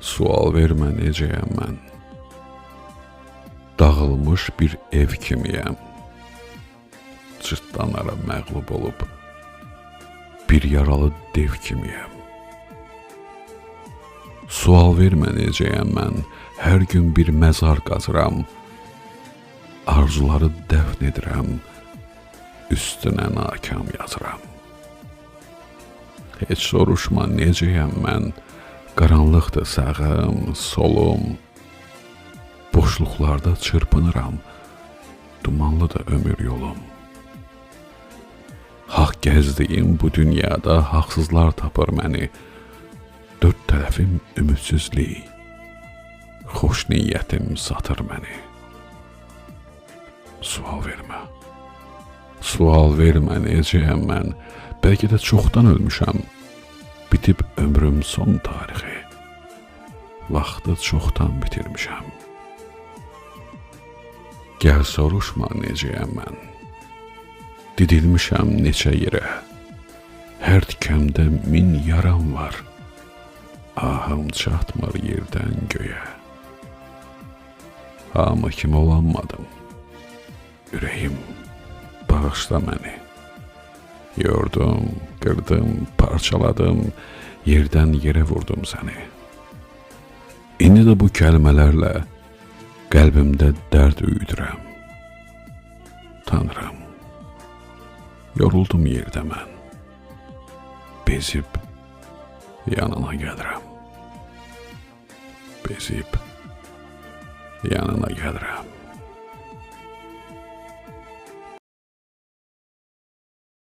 Sual vermə necəyəm mən? Dağılmış bir ev kimiyəm. Cırtdanlara məğlub olub bir yaralı dev kimiyəm. Sual vermə necəyəm mən? Hər gün bir məzar qazıram. Arzuları dəfn edirəm. Üstünə nakam yazıram. Heç soruşma necəyəm mən? Qaranlıqdır sağım, solum. Boşluqlarda çırpınıram. Dumanlıdır ömür yolum. Haqq gəzdiyim bu dünyada haqsızlar tapır məni. Dörd tərəfim ümidsizlik. Xoş niyyətim satır məni. Sual vermə. Sual vermə necəyəm mən? Bəlkə də çoxdan ölmüşəm. Bitib ömrüm son tarixi. Vaxtı çoxdan bitirmişəm. Gəl soruşma necəyəm mən? Didilmişəm neçə yerə. Hər tikəmdə min yaram var. Ahım çatmır yerdən göyə. Hamı kimi olanmadım. Ürəyim bağışla məni. Yordum, qırdım, parçaladım, yerdən yerə vurdum səni. İndi də bu kəlmələrlə qəlbimdə dərd üyüdürəm. Tanrım, yoruldum yerdə mən. Bezib yanına gəlirəm. Bezib yanına gəlirəm.